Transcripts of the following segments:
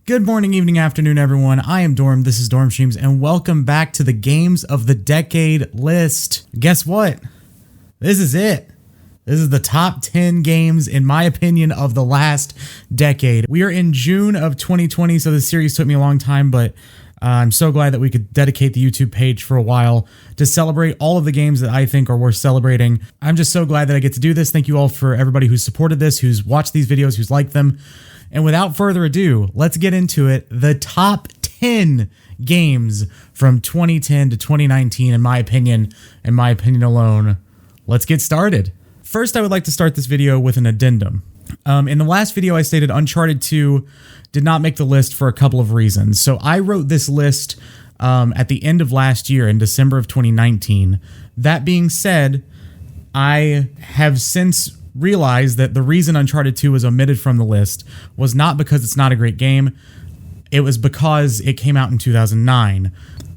Good morning, evening, afternoon, everyone. I am Dorm. This is Dorm Streams, and welcome back to the Games of the Decade list. Guess what? This is it. This is the top 10 games, in my opinion, of the last decade. We are in June of 2020, so this series took me a long time, but I'm so glad that we could dedicate the YouTube page for a while to celebrate all of the games that I think are worth celebrating. I'm just so glad that I get to do this. Thank you all for everybody who's supported this, who's watched these videos, who's liked them. And without further ado, let's get into it. The top 10 games from 2010 to 2019, in my opinion alone. Let's get started. First, I would like to start this video with an addendum. In the last video, I stated Uncharted 2 did not make the list for a couple of reasons. So I wrote this list at the end of last year, in December of 2019. That being said, I have since realized that the reason Uncharted 2 was omitted from the list was not because it's not a great game. It was because it came out in 2009.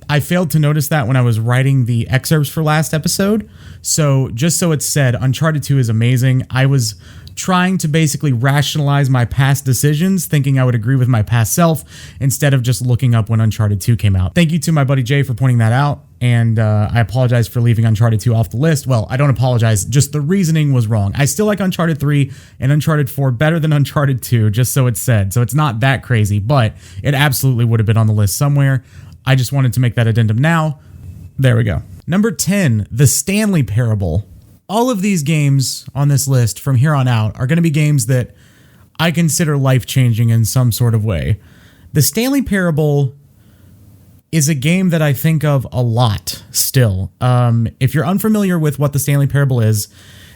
I failed to notice that when I was writing the excerpts for last episode. So just so it's said, Uncharted 2 is amazing. I was trying to basically rationalize my past decisions, thinking I would agree with my past self, instead of just looking up when Uncharted 2 came out. Thank you to my buddy Jay for pointing that out, and I apologize for leaving Uncharted 2 off the list. Well, I don't apologize, just the reasoning was wrong. I still like Uncharted 3 and Uncharted 4 better than Uncharted 2, just so it's said. So it's not that crazy, but it absolutely would have been on the list somewhere. I just wanted to make that addendum now. There we go. Number 10, The Stanley Parable. All of these games on this list from here on out are going to be games that I consider life-changing in some sort of way. The Stanley Parable is a game that I think of a lot still. If you're unfamiliar with what the Stanley Parable is,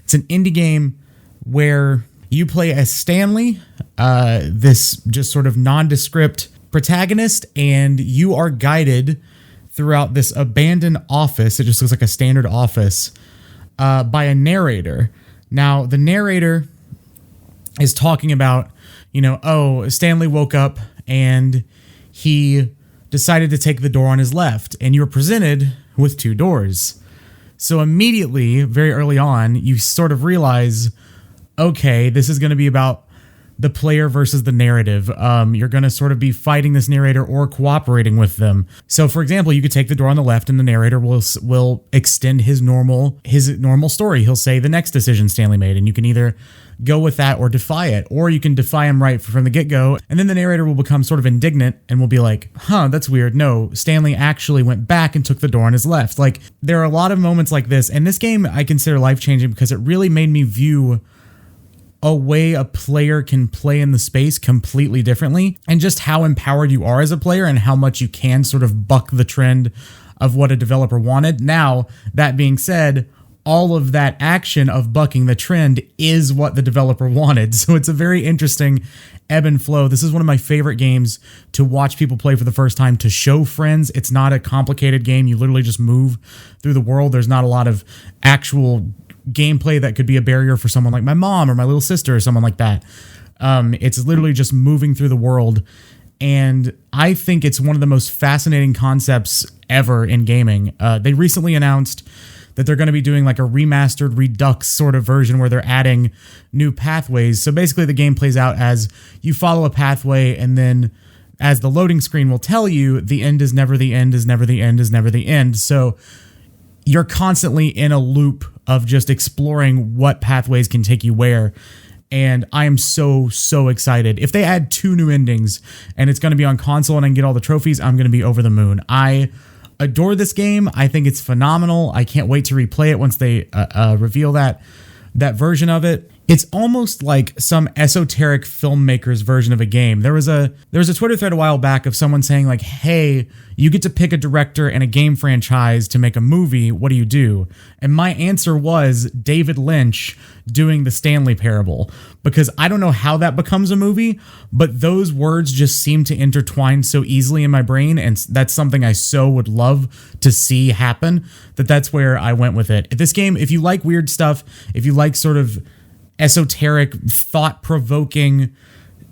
it's an indie game where you play as Stanley, this just sort of nondescript protagonist, and you are guided throughout this abandoned office. It just looks like a standard office. By a narrator. Now, the narrator is talking about, Stanley woke up and he decided to take the door on his left, and you were presented with two doors. So immediately, very early on, you sort of realize, okay, this is going to be about the player versus the narrative. You're going to sort of be fighting this narrator or cooperating with them. So, for example, you could take the door on the left and the narrator will extend his normal story. He'll say the next decision Stanley made, and you can either go with that or defy it, or you can defy him right from the get-go, and then the narrator will become sort of indignant and will be like, that's weird. No, Stanley actually went back and took the door on his left. Like, there are a lot of moments like this, and this game I consider life-changing because it really made me view a way a player can play in the space completely differently, and just how empowered you are as a player and how much you can sort of buck the trend of what a developer wanted. Now, that being said, all of that action of bucking the trend is what the developer wanted. So it's a very interesting ebb and flow. This is one of my favorite games to watch people play for the first time, to show friends. It's not a complicated game. You literally just move through the world. There's not a lot of actual gameplay that could be a barrier for someone like my mom or my little sister or someone like that. It's literally just moving through the world, and I think it's one of the most fascinating concepts ever in gaming. They recently announced that they're going to be doing like a remastered Redux sort of version where they're adding new pathways. So basically the game plays out as you follow a pathway, and then as the loading screen will tell you, the end is never the end, is never the end, is never the end. So you're constantly in a loop of just exploring what pathways can take you where. And I am so excited. If they add 2 new endings and it's going to be on console and I can get all the trophies, I'm going to be over the moon. I adore this game. I think it's phenomenal. I can't wait to replay it once they reveal that version of it. It's almost like some esoteric filmmaker's version of a game. There was a Twitter thread a while back of someone saying like, hey, you get to pick a director and a game franchise to make a movie. What do you do? And my answer was David Lynch doing the Stanley Parable, because I don't know how that becomes a movie, but those words just seem to intertwine so easily in my brain. And that's something I so would love to see happen, that's where I went with it. This game, if you like weird stuff, if you like sort of esoteric, thought-provoking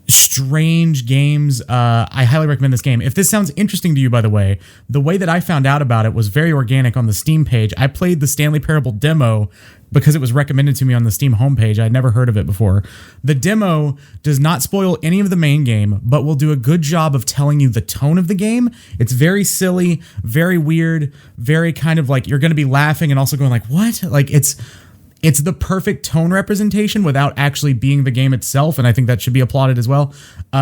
strange games. I highly recommend this game. If this sounds interesting to you, by the way that I found out about it was very organic on the Steam page. I played the Stanley Parable demo because it was recommended to me on the Steam homepage. I'd never heard of it before. The demo does not spoil any of the main game, but will do a good job of telling you the tone of the game. It's very silly, very weird, very kind of like you're going to be laughing and also going like, what? Like it's the perfect tone representation without actually being the game itself, and I think that should be applauded as well.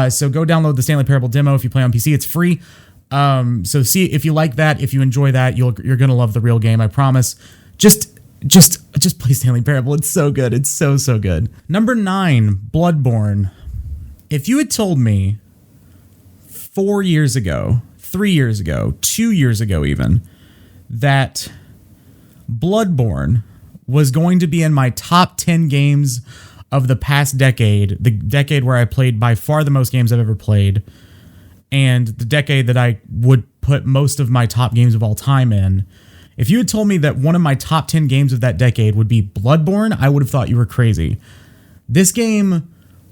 So go download the Stanley Parable demo if you play on PC. It's free. So see if you like that, if you enjoy that, you're going to love the real game, I promise. Just play Stanley Parable. It's so good. It's so good. Number 9, Bloodborne. If you had told me 4 years ago, 3 years ago, 2 years ago even, that Bloodborne was going to be in my top 10 games of the past decade, the decade where I played by far the most games I've ever played, and the decade that I would put most of my top games of all time in, if you had told me that one of my top 10 games of that decade would be Bloodborne, I would have thought you were crazy. This game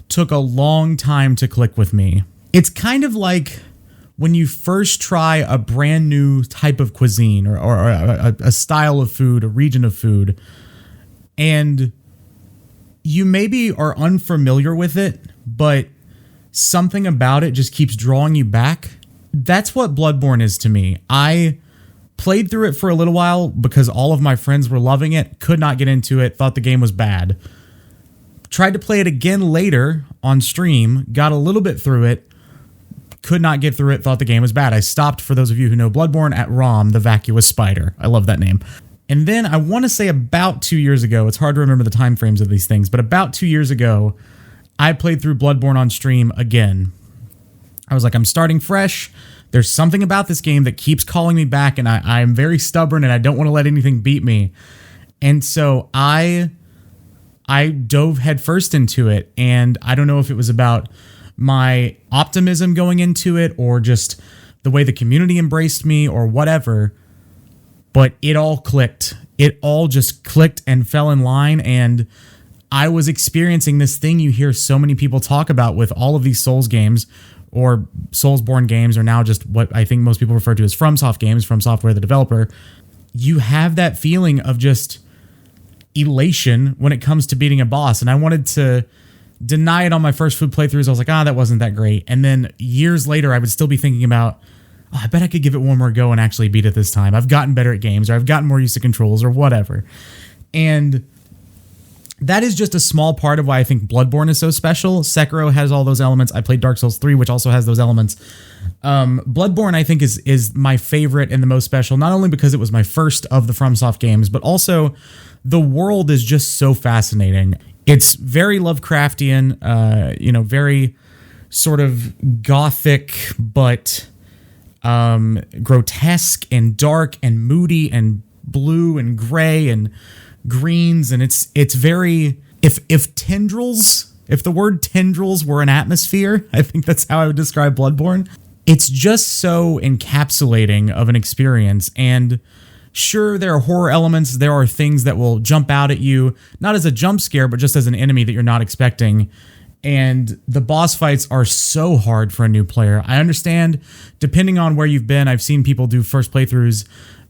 took a long time to click with me. It's kind of like when you first try a brand new type of cuisine or a style of food, a region of food, and you maybe are unfamiliar with it, but something about it just keeps drawing you back. That's what Bloodborne is to me. I played through it for a little while because all of my friends were loving it, could not get into it, thought the game was bad. Tried to play it again later on stream, got a little bit through it, could not get through it, thought the game was bad. I stopped, for those of you who know Bloodborne, at Rom, the vacuous spider. I love that name. And then I want to say about 2 years ago, it's hard to remember the time frames of these things, but about 2 years ago, I played through Bloodborne on stream again. I was like, I'm starting fresh. There's something about this game that keeps calling me back, and I'm very stubborn, and I don't want to let anything beat me. And so I dove headfirst into it, and I don't know if it was about my optimism going into it or just the way the community embraced me or whatever, but it all clicked. It all just clicked and fell in line, and I was experiencing this thing you hear so many people talk about with all of these Souls games, or Soulsborne games, or now just what I think most people refer to as FromSoft games, From Software, the developer. You have that feeling of just elation when it comes to beating a boss, and I wanted to deny it on my first food playthroughs. I was like, that wasn't that great. And then years later, I would still be thinking about, I bet I could give it one more go and actually beat it this time. I've gotten better at games, or I've gotten more used to controls, or whatever. And that is just a small part of why I think Bloodborne is so special. Sekiro has all those elements. I played Dark Souls 3, which also has those elements. Bloodborne, I think, is my favorite and the most special, not only because it was my first of the FromSoft games, but also the world is just so fascinating. It's very Lovecraftian, very sort of gothic, but grotesque and dark and moody and blue and gray and greens, and it's very, if the word tendrils were an atmosphere, I think that's how I would describe Bloodborne. It's just so encapsulating of an experience. And sure, there are horror elements, there are things that will jump out at you, not as a jump scare, but just as an enemy that you're not expecting. And the boss fights are so hard for a new player. I understand, depending on where you've been, I've seen people do first playthroughs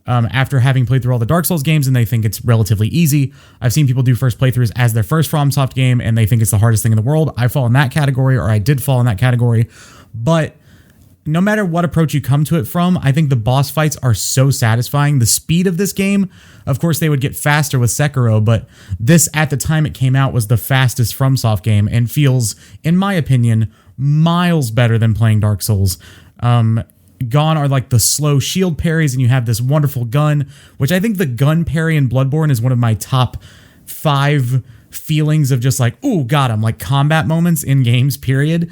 after having played through all the Dark Souls games, and they think it's relatively easy. I've seen people do first playthroughs as their first FromSoft game, and they think it's the hardest thing in the world. I fall in that category, or I did fall in that category. But no matter what approach you come to it from, I think the boss fights are so satisfying. The speed of this game, of course, they would get faster with Sekiro, but this, at the time it came out, was the fastest FromSoft game and feels, in my opinion, miles better than playing Dark Souls. Gone are like the slow shield parries, and you have this wonderful gun, which I think the gun parry in Bloodborne is one of my top 5 feelings of just like, ooh, got him, like combat moments in games, period.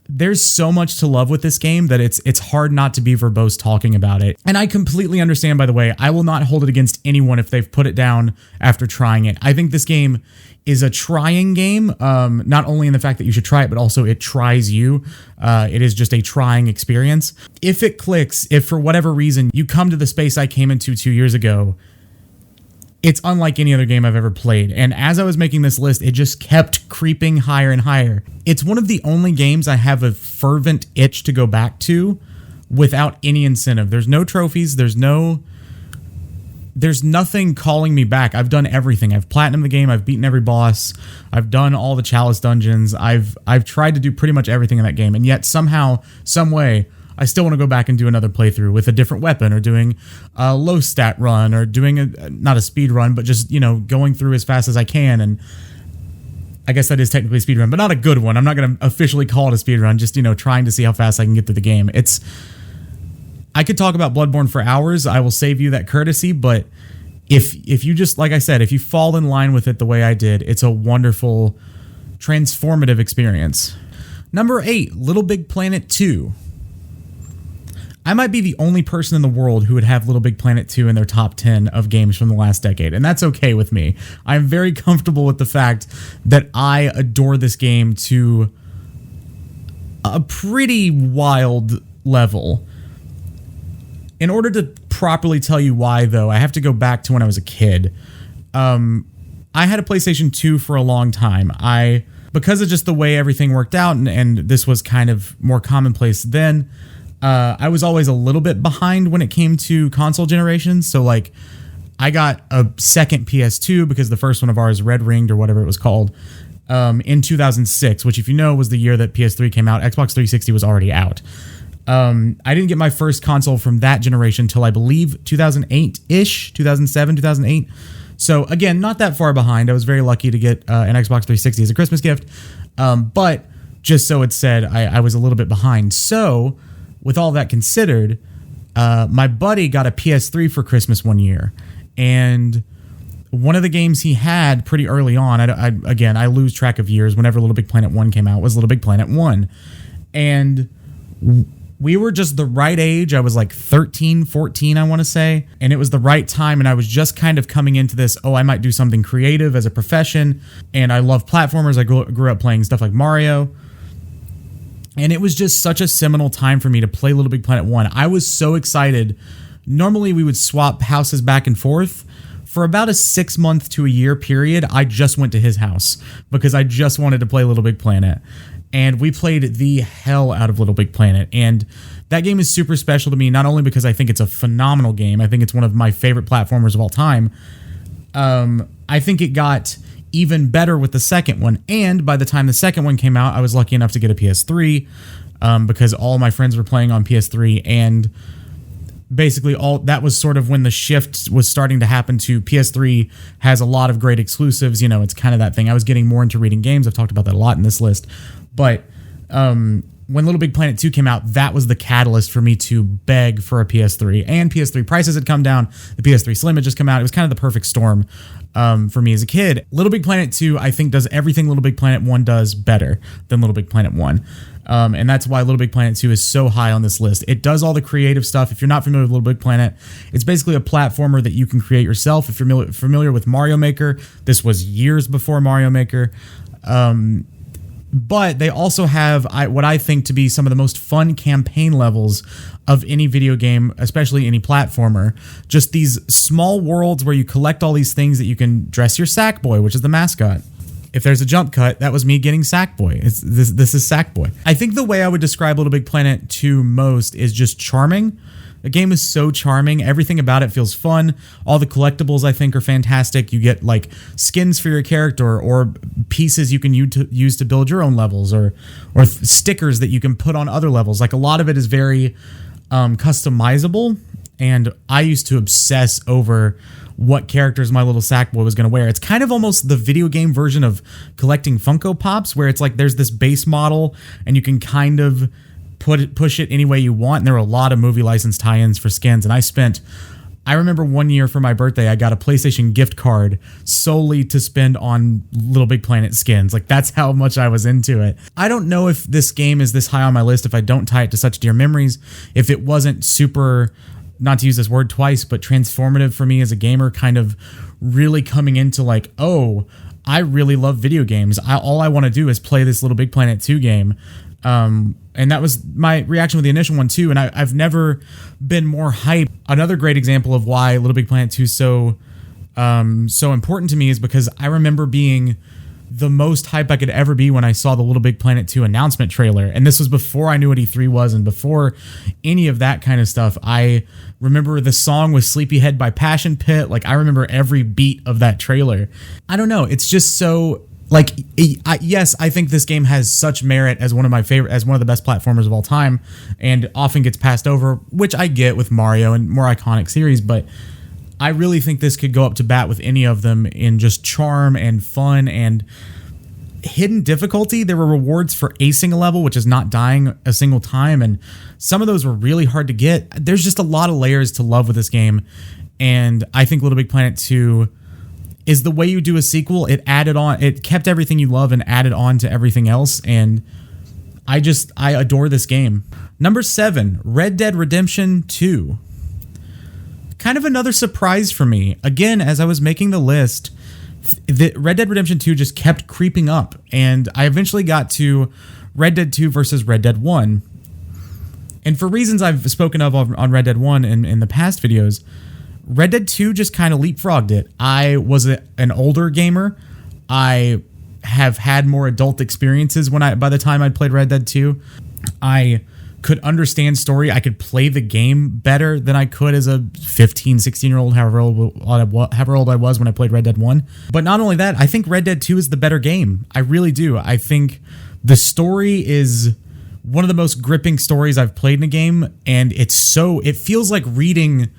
There's so much to love with this game that it's hard not to be verbose talking about it. And I completely understand, by the way, I will not hold it against anyone if they've put it down after trying it. I think this game is a trying game, not only in the fact that you should try it, but also it tries you. It is just a trying experience. If it clicks, if for whatever reason you come to the space I came into 2 years ago, it's unlike any other game I've ever played. And as I was making this list, it just kept creeping higher and higher. It's one of the only games I have a fervent itch to go back to without any incentive. There's no trophies. There's nothing calling me back. I've done everything. I've platinumed the game. I've beaten every boss. I've done all the chalice dungeons. I've tried to do pretty much everything in that game. And yet somehow, some way, I still want to go back and do another playthrough with a different weapon, or doing a low stat run, or doing not a speed run, but just, going through as fast as I can. And I guess that is technically a speed run, but not a good one. I'm not going to officially call it a speed run, just, trying to see how fast I can get through the game. I could talk about Bloodborne for hours. I will save you that courtesy, but if you just, like I said, if you fall in line with it the way I did, it's a wonderful, transformative experience. Number 8, LittleBigPlanet 2. I might be the only person in the world who would have LittleBigPlanet 2 in their top 10 of games from the last decade, and that's okay with me. I'm very comfortable with the fact that I adore this game to a pretty wild level. In order to properly tell you why, though, I have to go back to when I was a kid. I had a PlayStation 2 for a long time. Because of just the way everything worked out, and this was kind of more commonplace then, I was always a little bit behind when it came to console generations. So, like, I got a second PS2 because the first one of ours, Red Ringed or whatever it was called, in 2006, which, if you know, was the year that PS3 came out. Xbox 360 was already out. I didn't get my first console from that generation till I believe 2008-ish, 2007, 2008. So again, not that far behind. I was very lucky to get an Xbox 360 as a Christmas gift. But just so it's said, I was a little bit behind. So with all that considered, my buddy got a PS3 for Christmas one year. And one of the games he had pretty early on, I lose track of years. Whenever LittleBigPlanet 1 came out, was LittleBigPlanet 1. And we were just the right age. I was like 13, 14, I want to say. And it was the right time. And I was just kind of coming into this, I might do something creative as a profession. And I love platformers. I grew up playing stuff like Mario. And it was just such a seminal time for me to play LittleBigPlanet 1. I was so excited. Normally we would swap houses back and forth. For about a 6-month to a year period, I just went to his house because I just wanted to play LittleBigPlanet. And we played the hell out of LittleBigPlanet. And that game is super special to me, not only because I think it's a phenomenal game, I think it's one of my favorite platformers of all time. I think it got even better with the second one. And by the time the second one came out, I was lucky enough to get a PS3 because all my friends were playing on PS3. And basically that was sort of when the shift was starting to happen to PS3 has a lot of great exclusives. It's kind of that thing. I was getting more into reading games. I've talked about that a lot in this list. But when LittleBigPlanet 2 came out, that was the catalyst for me to beg for a PS3. And PS3 prices had come down. The PS3 Slim had just come out. It was kind of the perfect storm for me as a kid. LittleBigPlanet 2, I think, does everything LittleBigPlanet 1 does better than LittleBigPlanet 1. And that's why LittleBigPlanet 2 is so high on this list. It does all the creative stuff. If you're not familiar with LittleBigPlanet, it's basically a platformer that you can create yourself. If you're familiar with Mario Maker, this was years before Mario Maker. But they also have what I think to be some of the most fun campaign levels of any video game, especially any platformer. Just these small worlds where you collect all these things that you can dress your Sackboy, which is the mascot. If there's a jump cut, that was me getting Sackboy. This is Sackboy. I think the way I would describe LittleBigPlanet 2 most is just charming. The game is so charming. Everything about it feels fun. All the collectibles, I think, are fantastic. You get like skins for your character or pieces you can use to build your own levels or stickers that you can put on other levels. Like a lot of it is very customizable. And I used to obsess over what characters my little Sackboy was going to wear. It's kind of almost the video game version of collecting Funko Pops, where it's like there's this base model and you can kind of push it any way you want. And there were a lot of movie license tie-ins for skins. And I remember one year for my birthday, I got a PlayStation gift card solely to spend on LittleBigPlanet skins. Like, that's how much I was into it. I don't know if this game is this high on my list if I don't tie it to such dear memories. If it wasn't super, not to use this word twice, but transformative for me as a gamer, kind of really coming into like, I really love video games. All I want to do is play this LittleBigPlanet 2 game. And that was my reaction with the initial one too. And I've never been more hyped. Another great example of why LittleBigPlanet 2 is so so important to me is because I remember being the most hype I could ever be when I saw the LittleBigPlanet 2 announcement trailer. And this was before I knew what E3 was and before any of that kind of stuff. I remember the song with Sleepyhead by Passion Pit. Like, I remember every beat of that trailer. I don't know. It's just so, like, yes, I think this game has such merit as one of the best platformers of all time, and often gets passed over, which I get with Mario and more iconic series, but I really think this could go up to bat with any of them in just charm and fun and hidden difficulty. There were rewards for acing a level, which is not dying a single time, and some of those were really hard to get. There's just a lot of layers to love with this game, and I think LittleBigPlanet 2 is the way you do a sequel. It kept everything you love and added on to everything else, and I adore this game. Number 7, Red Dead Redemption 2. Kind of another surprise for me. Again, as I was making the list, the Red Dead Redemption 2 just kept creeping up, and I eventually got to Red Dead 2 versus Red Dead 1. And for reasons I've spoken of on Red Dead 1 in the past videos, Red Dead 2 just kind of leapfrogged it. I was an older gamer. I have had more adult experiences by the time I'd played Red Dead 2. I could understand story. I could play the game better than I could as a 15, 16-year-old, however old I was when I played Red Dead 1. But not only that, I think Red Dead 2 is the better game. I really do. I think the story is one of the most gripping stories I've played in a game, and it feels like reading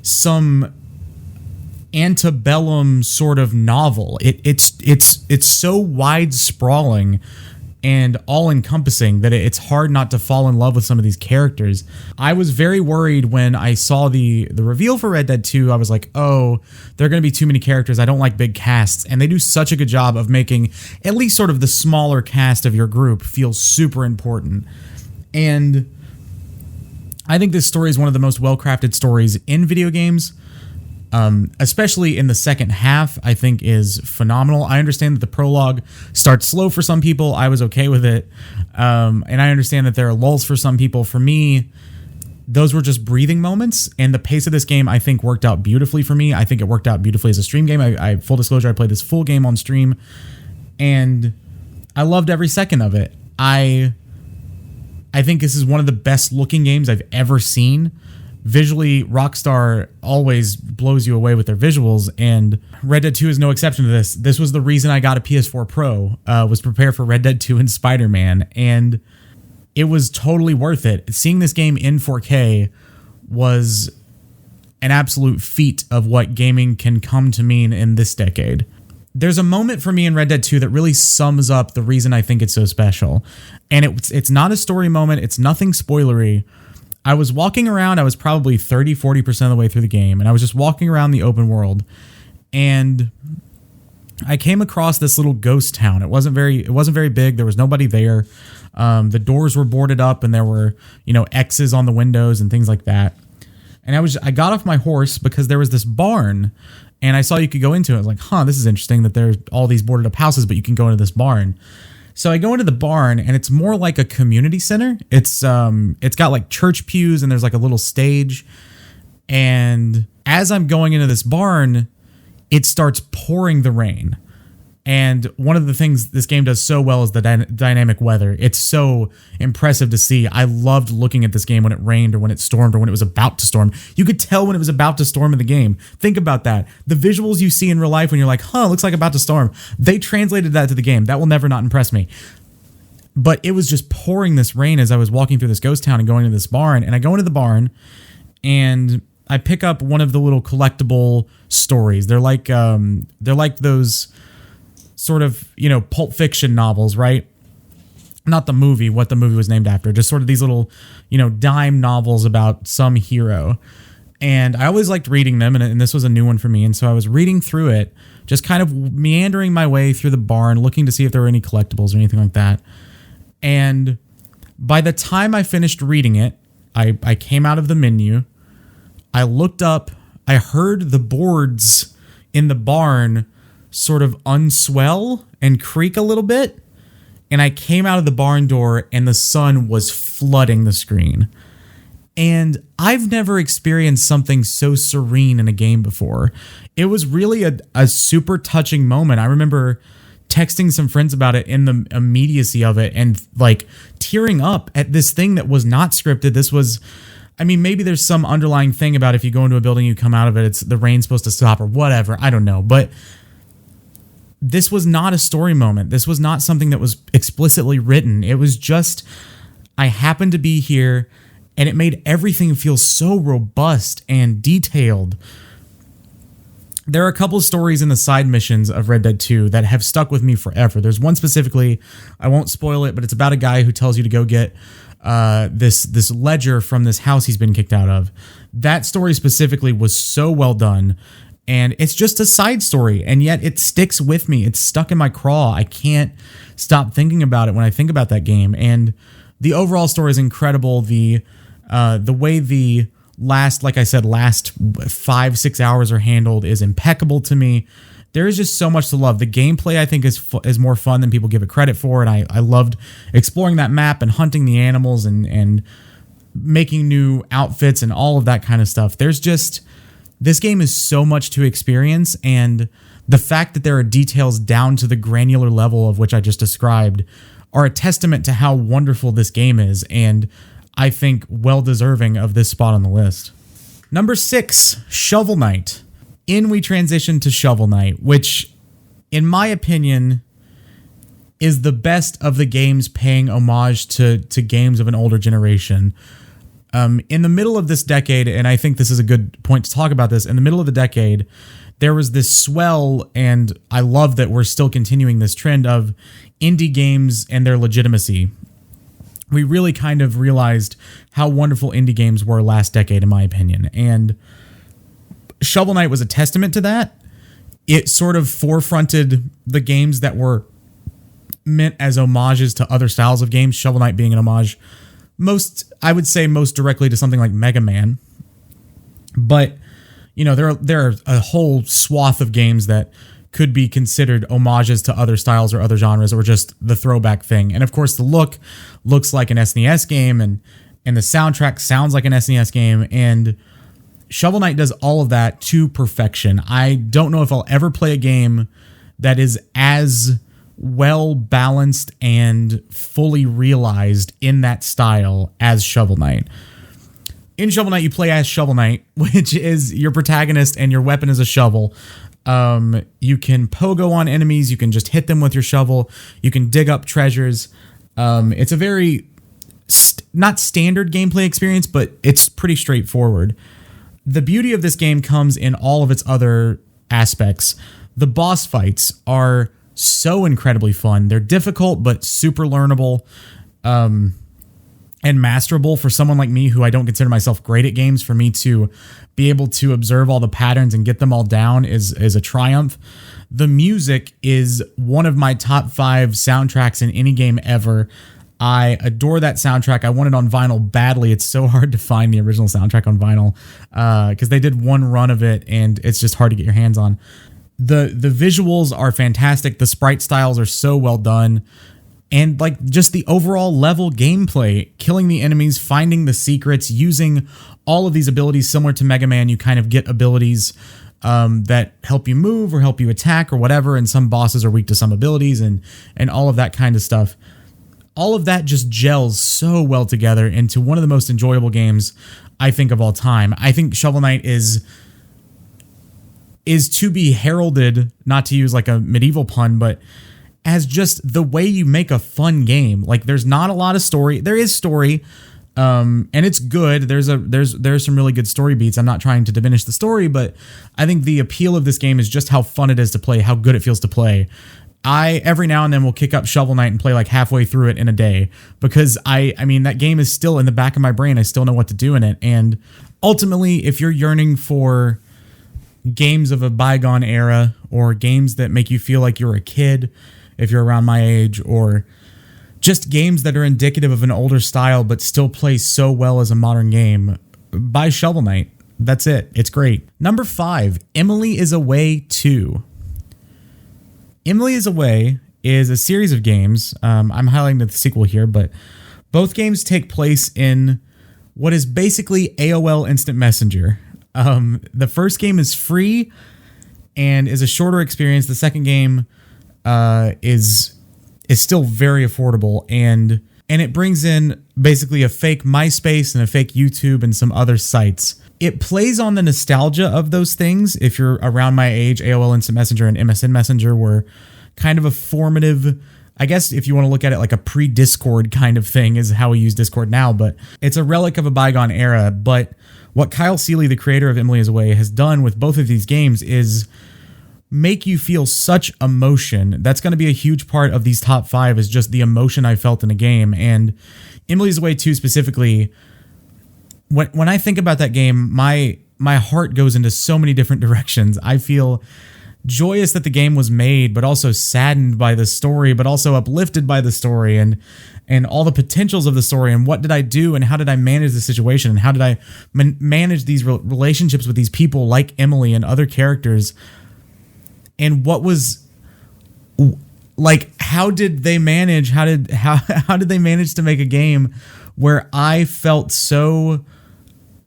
some antebellum sort of novel. It's so wide sprawling and all-encompassing that it's hard not to fall in love with some of these characters. I was very worried when I saw the reveal for Red Dead 2. I was like, oh, there are going to be too many characters. I don't like big casts. And they do such a good job of making at least sort of the smaller cast of your group feel super important. And I think this story is one of the most well-crafted stories in video games. Especially in the second half, I think is phenomenal. I understand that the prologue starts slow for some people. I was okay with it. And I understand that there are lulls for some people. For me, those were just breathing moments. And the pace of this game, I think, worked out beautifully for me. I think it worked out beautifully as a stream game. I full disclosure, I played this full game on stream, and I loved every second of it. I think this is one of the best looking games I've ever seen. Visually, Rockstar always blows you away with their visuals, and Red Dead 2 is no exception to this. This was the reason I got a PS4 Pro, was prepare for Red Dead 2 and Spider-Man, and it was totally worth it. Seeing this game in 4K was an absolute feat of what gaming can come to mean in this decade. There's a moment for me in Red Dead 2 that really sums up the reason I think it's so special, and it's not a story moment. It's nothing spoilery. I was walking around, I was probably 30-40% of the way through the game, and I was just walking around the open world, and I came across this little ghost town. It wasn't very big. There was nobody there. The doors were boarded up, and there were, X's on the windows and things like that. And I got off my horse because there was this barn, and I saw you could go into it. I was like, this is interesting that there's all these boarded up houses, but you can go into this barn. So I go into the barn, and it's more like a community center. It's got like church pews, and there's like a little stage. And as I'm going into this barn, it starts pouring the rain. And one of the things this game does so well is the dynamic weather. It's so impressive to see. I loved looking at this game when it rained or when it stormed or when it was about to storm. You could tell when it was about to storm in the game. Think about that. The visuals you see in real life when you're like, it looks like about to storm. They translated that to the game. That will never not impress me. But it was just pouring this rain as I was walking through this ghost town and going to this barn. And I go into the barn and I pick up one of the little collectible stories. They're like those sort of, Pulp Fiction novels, right? Not the movie, what the movie was named after, just sort of these little, dime novels about some hero. And I always liked reading them, and this was a new one for me. And so I was reading through it, just kind of meandering my way through the barn, looking to see if there were any collectibles or anything like that. And by the time I finished reading it, I came out of the menu, I looked up, I heard the boards in the barn sort of unswell and creak a little bit, and I came out of the barn door and the sun was flooding the screen. And I've never experienced something so serene in a game before. It was really a super touching moment. I remember texting some friends about it in the immediacy of it and like tearing up at this thing that was not scripted. This was, I mean, maybe there's some underlying thing about if you go into a building, you come out of it, it's the rain's supposed to stop or whatever. I don't know. But this was not a story moment. This was not something that was explicitly written. It was just, I happened to be here, and it made everything feel so robust and detailed. There are a couple stories in the side missions of Red Dead 2 that have stuck with me forever. There's one specifically, I won't spoil it, but it's about a guy who tells you to go get this ledger from this house he's been kicked out of. That story specifically was so well done, and it's just a side story, and yet it sticks with me. It's stuck in my craw. I can't stop thinking about it when I think about that game, and the overall story is incredible. The way the last 5-6 hours are handled is impeccable to me. There is just so much to love. The gameplay, I think, is more fun than people give it credit for, and I loved exploring that map and hunting the animals and making new outfits and all of that kind of stuff. This game is so much to experience, and the fact that there are details down to the granular level of which I just described are a testament to how wonderful this game is, and I think well deserving of this spot on the list. Number 6, Shovel Knight. In we transition to Shovel Knight, which, in my opinion, is the best of the games paying homage to games of an older generation. In the middle of this decade, and I think this is a good point to talk about this, in the middle of the decade, there was this swell, and I love that we're still continuing this trend of indie games and their legitimacy. We really kind of realized how wonderful indie games were last decade, in my opinion. And Shovel Knight was a testament to that. It sort of forefronted the games that were meant as homages to other styles of games, Shovel Knight being an homage I would say most directly to something like Mega Man. But, you know, there are a whole swath of games that could be considered homages to other styles or other genres, or just the throwback thing. And of course, the look looks like an SNES game, and the soundtrack sounds like an SNES game, and Shovel Knight does all of that to perfection. I don't know if I'll ever play a game that is as well balanced and fully realized in that style as Shovel Knight. In Shovel Knight, you play as Shovel Knight, which is your protagonist, and your weapon is a shovel. You can pogo on enemies. You can just hit them with your shovel. You can dig up treasures. It's a very not standard gameplay experience, but it's pretty straightforward. The beauty of this game comes in all of its other aspects. The boss fights are so incredibly fun. They're difficult, but super learnable. And masterable for someone like me who I don't consider myself great at games. For me to be able to observe all the patterns and get them all down is a triumph. The music is one of my top 5 soundtracks in any game ever. I adore that soundtrack. I want it on vinyl badly. It's so hard to find the original soundtrack on vinyl because they did one run of it and it's just hard to get your hands on. The visuals are fantastic. The sprite styles are so well done. And like just the overall level gameplay, killing the enemies, finding the secrets, using all of these abilities similar to Mega Man. You kind of get abilities that help you move or help you attack or whatever. And some bosses are weak to some abilities and all of that kind of stuff. All of that just gels so well together into one of the most enjoyable games I think of all time. I think Shovel Knight is to be heralded, not to use like a medieval pun, but as just the way you make a fun game. Like there's not a lot of story. There is story, and it's good. There's some really good story beats. I'm not trying to diminish the story, but I think the appeal of this game is just how fun it is to play, how good it feels to play. I every now and then will kick up Shovel Knight and play like halfway through it in a day because I mean that game is still in the back of my brain. I still know what to do in it. And ultimately, if you're yearning for games of a bygone era or games that make you feel like you're a kid, if you're around my age, or just games that are indicative of an older style but still play so well as a modern game, buy Shovel Knight. That's it. It's great. Number 5, Emily is Away 2. Emily is Away is a series of games. I'm highlighting the sequel here, but both games take place in what is basically AOL Instant Messenger. The first game is free and is a shorter experience. The second game is still very affordable, and it brings in basically a fake MySpace and a fake YouTube and some other sites. It plays on the nostalgia of those things. If you're around my age, AOL Instant Messenger and MSN Messenger were kind of a formative, I guess if you want to look at it like a pre-Discord kind of thing is how we use Discord now, but it's a relic of a bygone era. But what Kyle Seeley, the creator of Emily is Away, has done with both of these games is make you feel such emotion. That's going to be a huge part of these top 5 is just the emotion I felt in a game. And Emily is Away 2 specifically, when I think about that game, my heart goes into so many different directions. I feel joyous that the game was made, but also saddened by the story, but also uplifted by the story and all the potentials of the story. And what did I do? And how did I manage the situation? And how did I manage these relationships with these people like Emily and other characters? And what was like, how did they manage? How did they manage to make a game where I felt so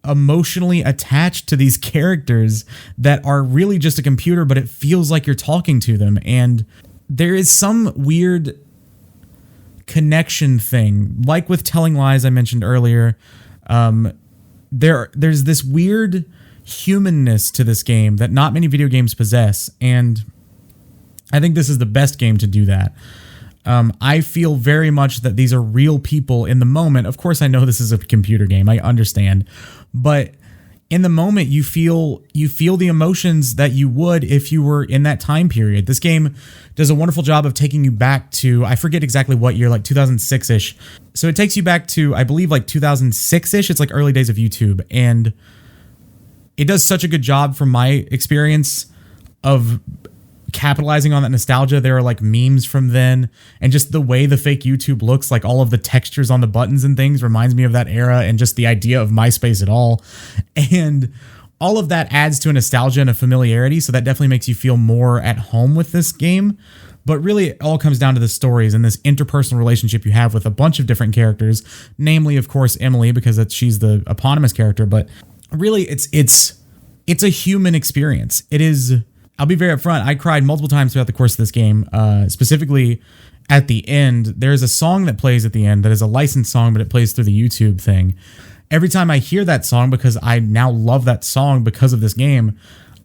emotionally attached to these characters that are really just a computer, but it feels like you're talking to them? And there is some weird connection thing, like with Telling Lies I mentioned earlier. There's this weird humanness to this game that not many video games possess, and I think this is the best game to do that. I feel very much that these are real people in the moment. Of course, I know this is a computer game. I understand. But in the moment, you feel the emotions that you would if you were in that time period. This game does a wonderful job of taking you back to, I forget exactly what year, like 2006-ish. So it takes you back to, I believe, like 2006-ish. It's like early days of YouTube. And it does such a good job from my experience of capitalizing on that nostalgia. There are like memes from then, and just the way the fake YouTube looks, like all of the textures on the buttons and things reminds me of that era, and just the idea of MySpace at all. And all of that adds to a nostalgia and a familiarity. So that definitely makes you feel more at home with this game. But really, it all comes down to the stories and this interpersonal relationship you have with a bunch of different characters, namely, of course, Emily, because she's the eponymous character. But really, it's a human experience. It is. I'll be very upfront. I cried multiple times throughout the course of this game, specifically at the end. There's a song that plays at the end that is a licensed song, but it plays through the YouTube thing. Every time I hear that song, because I now love that song because of this game,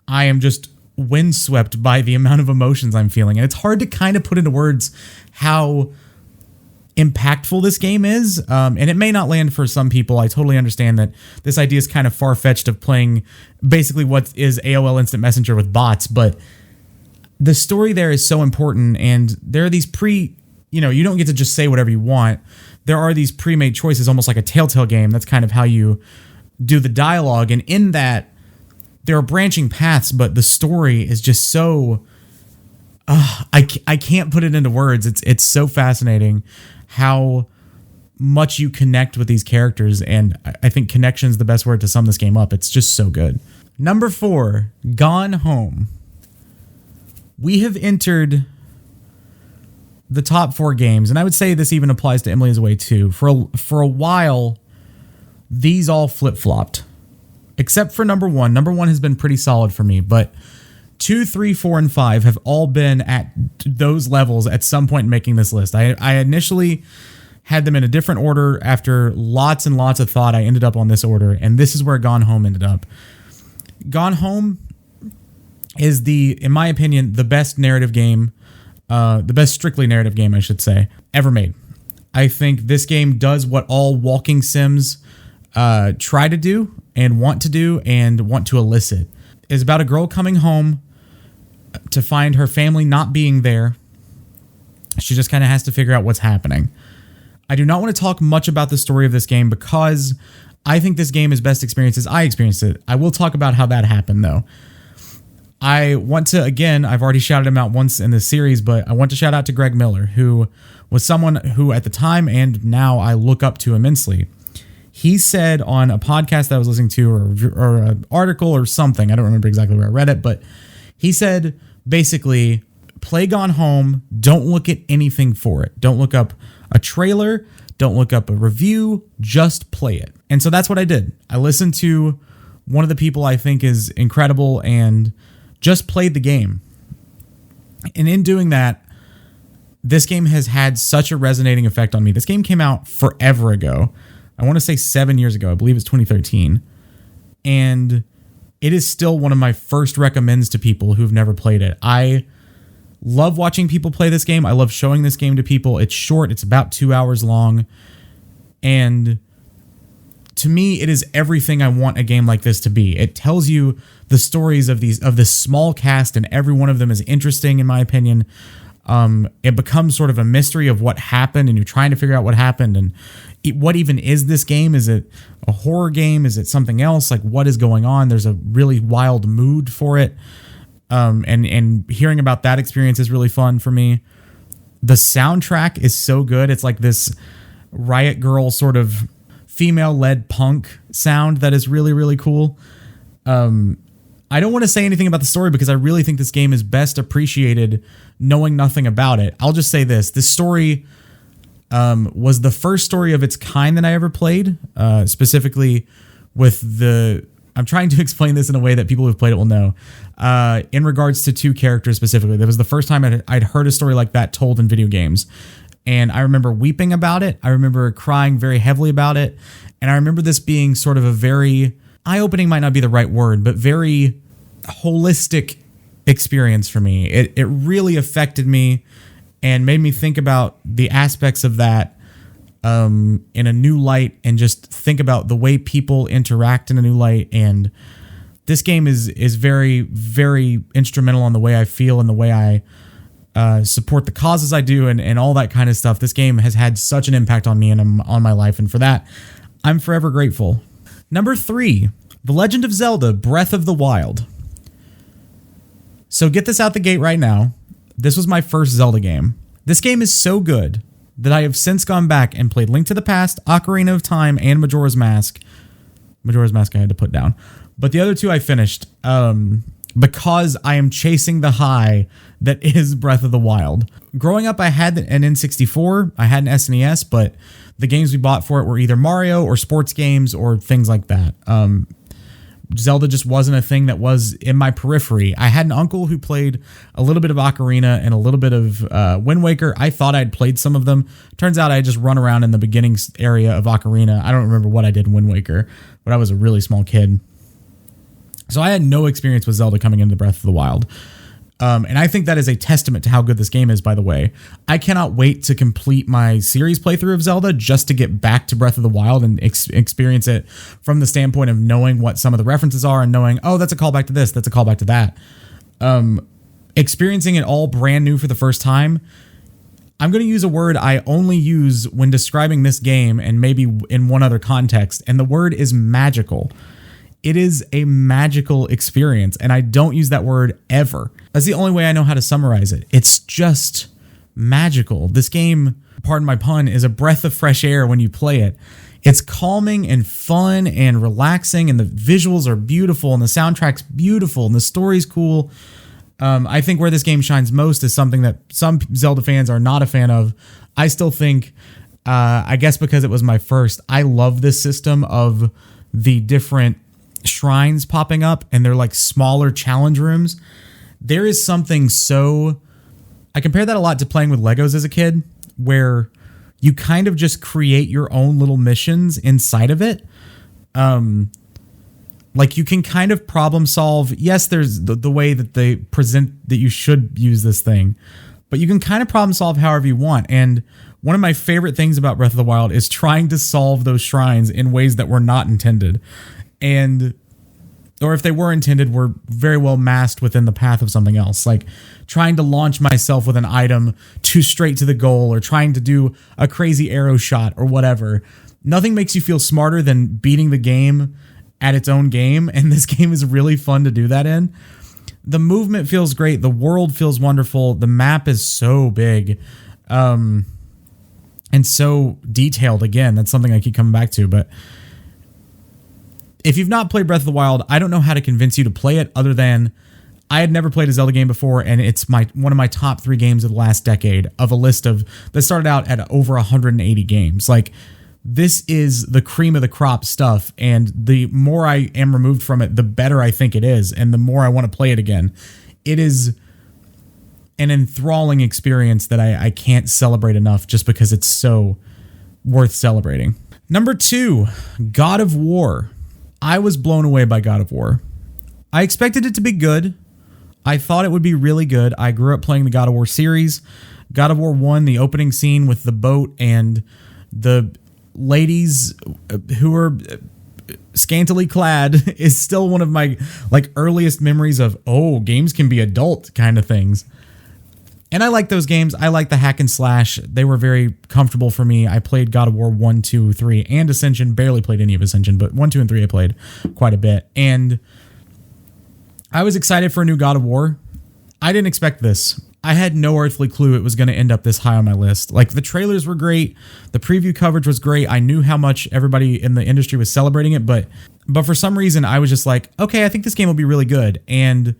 I am just windswept by the amount of emotions I'm feeling. And it's hard to kind of put into words how impactful this game is, and it may not land for some people. I totally understand that this idea is kind of far-fetched of playing basically what is AOL Instant Messenger with bots, but the story there is so important, and there are these you don't get to just say whatever you want. There are these pre-made choices, almost like a Telltale game. That's kind of how you do the dialogue, and in that, there are branching paths, but the story is just so... I can't put it into words. It's so fascinating how much you connect with these characters, and I think connection is the best word to sum this game up. It's just so good. Number 4, Gone Home. We have entered the top 4 games, and I would say this even applies to Emily is Away too. For a while, these all flip-flopped, except for number 1. Number 1 has been pretty solid for me, but 2, 3, 4, and 5 have all been at those levels at some point in making this list. I initially had them in a different order. After lots and lots of thought, I ended up on this order, and this is where Gone Home ended up. Gone Home is in my opinion, the best narrative game, the best strictly narrative game, I should say, ever made. I think this game does what all walking sims try to do and want to elicit. It's about a girl coming home to find her family not being there. She just kind of has to figure out what's happening. I do not want to talk much about the story of this game because I think this game is best experienced as I experienced it. I will talk about how that happened, though. I want to, again, I've already shouted him out once in this series, but I want to shout out to Greg Miller, who was someone who at the time and now I look up to immensely. He said on a podcast that I was listening to or an article or something, I don't remember exactly where I read it, but he said basically, play Gone Home, don't look at anything for it. Don't look up a trailer, Don't look up a review, just play it. And so that's what I did. I listened to one of the people I think is incredible and just played the game. And in doing that, this game has had such a resonating effect on me. This game came out forever ago. I want to say 7 years ago. I believe it's 2013. And it is still one of my first recommends to people who've never played it. I love watching people play this game. I love showing this game to people. It's short. It's about 2 hours long. And to me, it is everything I want a game like this to be. It tells you the stories of this small cast, and every one of them is interesting, in my opinion. It becomes sort of a mystery of what happened, and you're trying to figure out what happened, and what even is this game? Is it a horror game? Is it something else? Like, what is going on? There's a really wild mood for it. And hearing about that experience is really fun for me. The soundtrack is so good. It's like this Riot Girl sort of female-led punk sound that is really, really cool. I don't want to say anything about the story because I really think this game is best appreciated knowing nothing about it. I'll just say this. This story was the first story of its kind that I ever played, specifically with the... I'm trying to explain this in a way that people who've played it will know. In regards to two characters specifically, that was the first time I'd heard a story like that told in video games. And I remember weeping about it. I remember crying very heavily about it. And I remember this being sort of a very... eye-opening might not be the right word, but very holistic experience for me. It really affected me and made me think about the aspects of that in a new light, and just think about the way people interact in a new light. And this game is very, very instrumental in the way I feel and the way I support the causes I do, and all that kind of stuff. This game has had such an impact on me and on my life, and for that, I'm forever grateful. Number 3, The Legend of Zelda: Breath of the Wild. So get this out the gate right now. This was my first Zelda game. This game is so good that I have since gone back and played Link to the Past, Ocarina of Time, and Majora's Mask. Majora's Mask I had to put down. But the other two I finished because I am chasing the high that is Breath of the Wild. Growing up, I had an N64, I had an SNES, but the games we bought for it were either Mario or sports games or things like that. Zelda just wasn't a thing that was in my periphery. I had an uncle who played a little bit of Ocarina and a little bit of Wind Waker. I thought I'd played some of them. Turns out I just run around in the beginning area of Ocarina. I don't remember what I did in Wind Waker, but I was a really small kid. So I had no experience with Zelda coming into Breath of the Wild. And I think that is a testament to how good this game is, by the way. I cannot wait to complete my series playthrough of Zelda just to get back to Breath of the Wild and experience it from the standpoint of knowing what some of the references are and knowing, oh, that's a callback to this, that's a callback to that. Experiencing it all brand new for the first time, I'm going to use a word I only use when describing this game and maybe in one other context, and the word is magical. It is a magical experience, and I don't use that word ever. That's the only way I know how to summarize it. It's just magical. This game, pardon my pun, is a breath of fresh air when you play it. It's calming and fun and relaxing, and the visuals are beautiful, and the soundtrack's beautiful, and the story's cool. I think where this game shines most is something that some Zelda fans are not a fan of. I still think, I guess because it was my first, I love this system of the different shrines popping up, and they're like smaller challenge rooms. There is something so... I compare that a lot to playing with Legos as a kid, where you kind of just create your own little missions inside of it. Like you can kind of problem solve. Yes, there's the way that they present that you should use this thing, but you can kind of problem solve however you want. And one of my favorite things about Breath of the Wild is trying to solve those shrines in ways that were not intended. Or if they were intended, were very well masked within the path of something else, like trying to launch myself with an item too straight to the goal, or trying to do a crazy arrow shot or whatever. Nothing makes you feel smarter than beating the game at its own game, and this game is really fun to do that in. The movement feels great. The world feels wonderful. The map is so big and so detailed. Again, that's something I keep coming back to, but if you've not played Breath of the Wild, I don't know how to convince you to play it other than I had never played a Zelda game before, and it's one of my top 3 games of the last decade of a list that started out at over 180 games. Like, this is the cream of the crop stuff, and the more I am removed from it, the better I think it is, and the more I want to play it again. It is an enthralling experience that I can't celebrate enough just because it's so worth celebrating. Number 2, God of War. I was blown away by God of War. I expected it to be good. I thought it would be really good. I grew up playing the God of War series. God of War 1, the opening scene with the boat and the ladies who are scantily clad is still one of my earliest memories of, oh, games can be adult kind of things. And I like those games. I like the hack and slash. They were very comfortable for me. I played God of War 1, 2, 3, and Ascension. Barely played any of Ascension, but 1, 2, and 3 I played quite a bit. And I was excited for a new God of War. I didn't expect this. I had no earthly clue it was going to end up this high on my list. Like, the trailers were great. The preview coverage was great. I knew how much everybody in the industry was celebrating it, but for some reason I was just like, okay, I think this game will be really good. And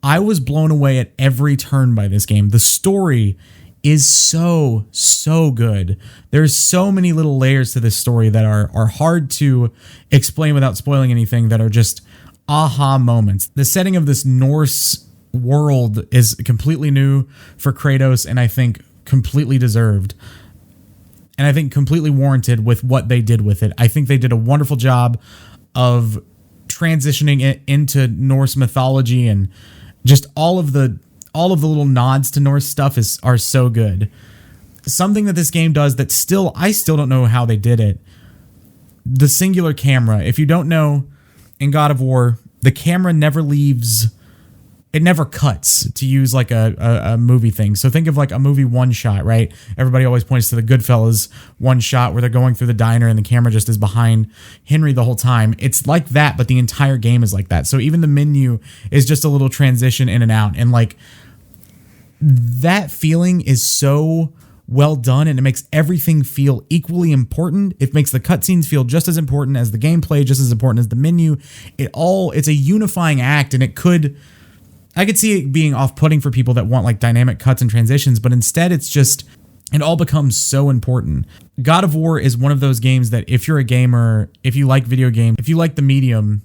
I was blown away at every turn by this game. The story is so good. There's so many little layers to this story that are hard to explain without spoiling anything, that are just aha moments. The setting of this Norse world is completely new for Kratos, and I think completely deserved. And I think completely warranted with what they did with it. I think they did a wonderful job of transitioning it into Norse mythology, and just all of the little nods to Norse stuff are so good. Something that this game does that I still don't know how they did it. The singular camera. If you don't know, in God of War, the camera never leaves. It never cuts, to use like a movie thing. So think of like a movie one shot, right? Everybody always points to the Goodfellas one shot where they're going through the diner and the camera just is behind Henry the whole time. It's like that, but the entire game is like that. So even the menu is just a little transition in and out. And like, that feeling is so well done, and it makes everything feel equally important. It makes the cutscenes feel just as important as the gameplay, just as important as the menu. It's a unifying act, and I could see it being off-putting for people that want like dynamic cuts and transitions, but instead it all becomes so important. God of War is one of those games that if you're a gamer, if you like video games, if you like the medium,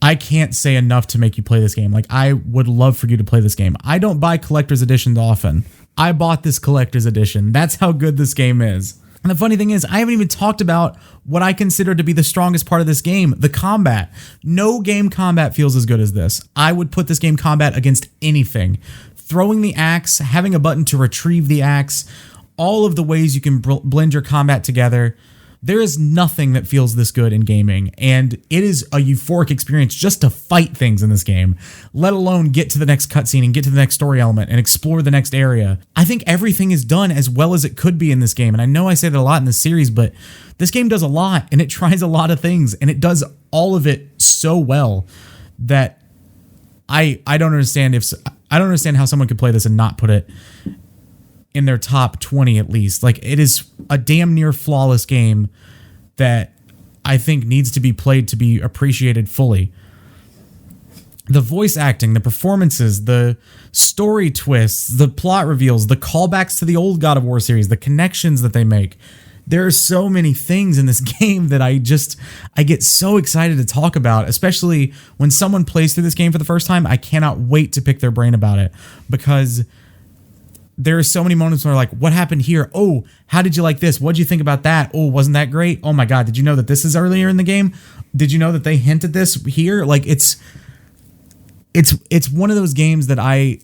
I can't say enough to make you play this game. Like, I would love for you to play this game. I don't buy collector's editions often. I bought this collector's edition. That's how good this game is. And the funny thing is, I haven't even talked about what I consider to be the strongest part of this game, the combat. No game combat feels as good as this. I would put this game combat against anything. Throwing the axe, having a button to retrieve the axe, all of the ways you can blend your combat together. There is nothing that feels this good in gaming, and it is a euphoric experience just to fight things in this game, let alone get to the next cutscene and get to the next story element and explore the next area. I think everything is done as well as it could be in this game, and I know I say that a lot in this series, but this game does a lot, and it tries a lot of things, and it does all of it so well that I don't understand how someone could play this and not put it in their top 20 at least. Like, it is a damn near flawless game that I think needs to be played to be appreciated fully. The voice acting, the performances, the story twists, the plot reveals, the callbacks to the old God of War series, the connections that they make. There are so many things in this game that I get so excited to talk about, especially when someone plays through this game for the first time. I cannot wait to pick their brain about it, because there are so many moments where like, what happened here? Oh, how did you like this? What'd you think about that? Oh, wasn't that great? Oh my God, did you know that this is earlier in the game? Did you know that they hinted this here? Like, it's one of those games that I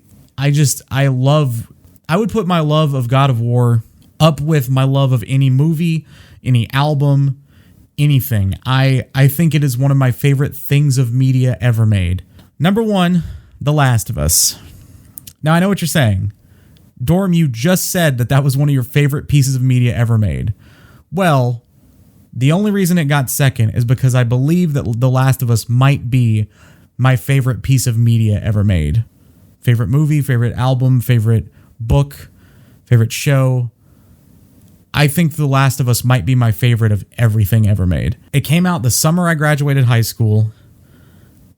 love. I would put my love of God of War up with my love of any movie, any album, anything. I think it is one of my favorite things of media ever made. Number 1, The Last of Us. Now, I know what you're saying. Dorm, you just said that was one of your favorite pieces of media ever made. Well, the only reason it got second is because I believe that The Last of Us might be my favorite piece of media ever made. Favorite movie, favorite album, favorite book, favorite show. I think The Last of Us might be my favorite of everything ever made. It came out the summer I graduated high school.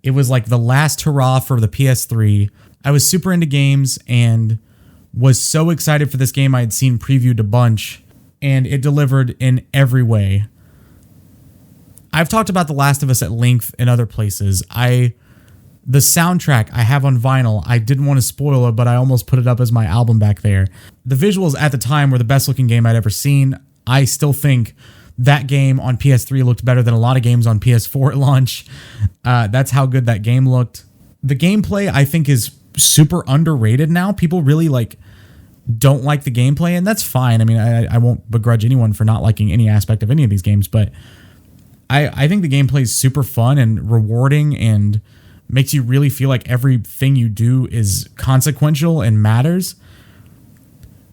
It was like the last hurrah for the PS3. I was super into games and was so excited for this game. I had seen previewed a bunch, and it delivered in every way. I've talked about The Last of Us at length in other places. The soundtrack I have on vinyl. I didn't want to spoil it, but I almost put it up as my album back there. The visuals at the time were the best looking game I'd ever seen. I still think that game on PS3 looked better than a lot of games on PS4 at launch. That's how good that game looked. The gameplay, I think, is super underrated now. People really don't like the gameplay, and that's fine. I mean, I won't begrudge anyone for not liking any aspect of any of these games, but I think the gameplay is super fun and rewarding and makes you really feel like everything you do is consequential and matters.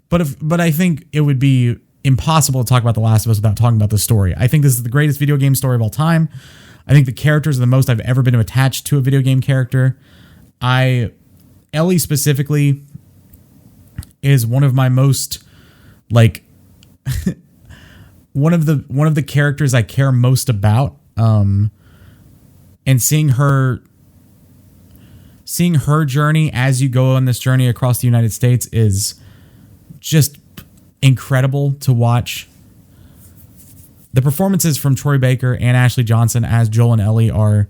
But I think it would be impossible to talk about The Last of Us without talking about the story. I think this is the greatest video game story of all time. I think the characters are the most I've ever been attached to a video game character. Ellie specifically is one of my most one of the characters I care most about. And seeing her journey as you go on this journey across the United States is just incredible to watch. The performances from Troy Baker and Ashley Johnson as Joel and Ellie are,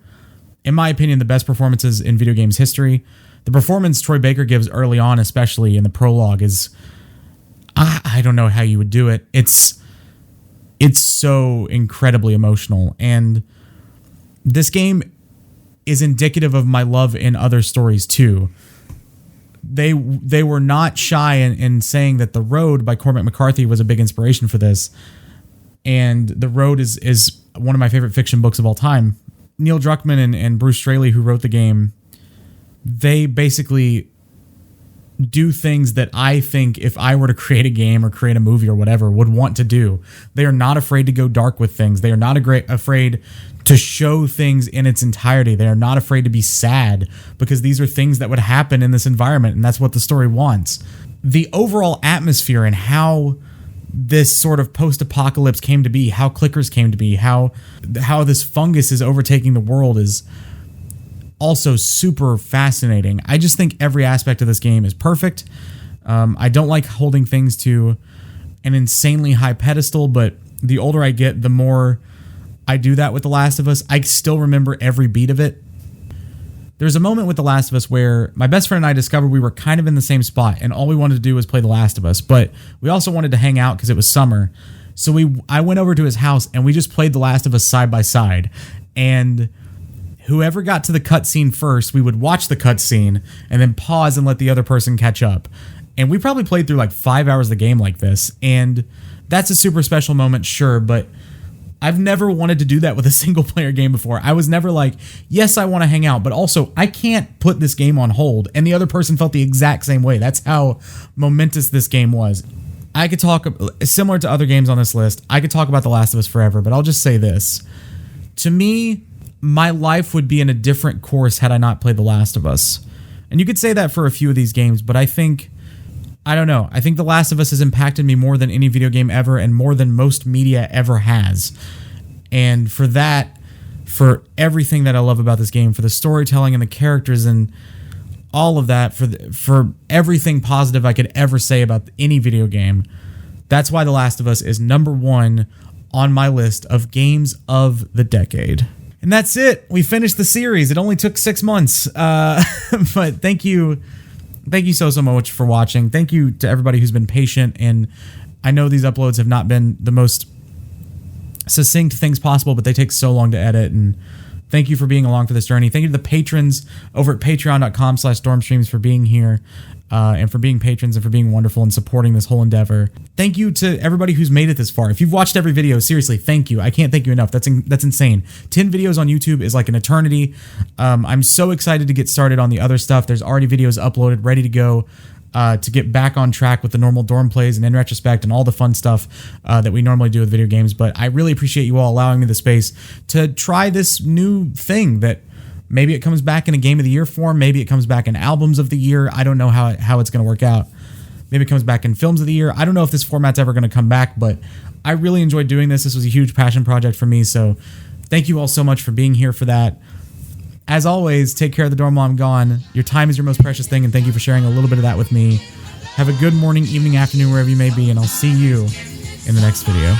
in my opinion, the best performances in video games history. The performance Troy Baker gives early on, especially in the prologue, is I don't know how you would do it. It's so incredibly emotional, and this game is indicative of my love in other stories too. They were not shy in saying that The Road by Cormac McCarthy was a big inspiration for this, and The Road is one of my favorite fiction books of all time. Neil Druckmann and Bruce Straley, who wrote the game, they basically do things that I think if I were to create a game or create a movie or whatever would want to do. They are not afraid to go dark with things. They are not afraid to show things in its entirety. They are not afraid to be sad because these are things that would happen in this environment, and that's what the story wants. The overall atmosphere and how this sort of post-apocalypse came to be, how clickers came to be, how this fungus is overtaking the world is also super fascinating. I just think every aspect of this game is perfect. I don't like holding things to an insanely high pedestal, but the older I get, the more I do that with The Last of Us. I still remember every beat of it. There's a moment with The Last of Us where my best friend and I discovered we were kind of in the same spot, and all we wanted to do was play The Last of Us, but we also wanted to hang out because it was summer. So I went over to his house, and we just played The Last of Us side by side, and whoever got to the cutscene first, we would watch the cutscene and then pause and let the other person catch up. And we probably played through 5 hours of the game like this. And that's a super special moment, sure, but I've never wanted to do that with a single player game before. I was never like, yes, I want to hang out, but also I can't put this game on hold. And the other person felt the exact same way. That's how momentous this game was. I could talk, similar to other games on this list, I could talk about The Last of Us forever, but I'll just say this. To me, my life would be in a different course had I not played The Last of Us. And you could say that for a few of these games, but I don't know. I think The Last of Us has impacted me more than any video game ever and more than most media ever has. And for that, for everything that I love about this game, for the storytelling and the characters and all of that, for everything positive I could ever say about any video game, that's why The Last of Us is number one on my list of games of the decade. And that's it. We finished the series. It only took 6 months. But thank you so much for watching. Thank you to everybody who's been patient. And I know these uploads have not been the most succinct things possible, but they take so long to edit. And thank you for being along for this journey. Thank you to the patrons over at patreon.com/stormstreams for being here. And for being patrons and for being wonderful and supporting this whole endeavor. Thank you to everybody who's made it this far. If you've watched every video, seriously, thank you. I can't thank you enough. That's insane. 10 videos on YouTube is like an eternity. I'm so excited to get started on the other stuff. There's already videos uploaded, ready to go to get back on track with the normal dorm plays and in retrospect and all the fun stuff that we normally do with video games. But I really appreciate you all allowing me the space to try this new thing that maybe it comes back in a Game of the Year form. Maybe it comes back in Albums of the Year. I don't know how it's going to work out. Maybe it comes back in Films of the Year. I don't know if this format's ever going to come back, but I really enjoyed doing this. This was a huge passion project for me, so thank you all so much for being here for that. As always, take care of the dorm while I'm gone. Your time is your most precious thing, and thank you for sharing a little bit of that with me. Have a good morning, evening, afternoon, wherever you may be, and I'll see you in the next video.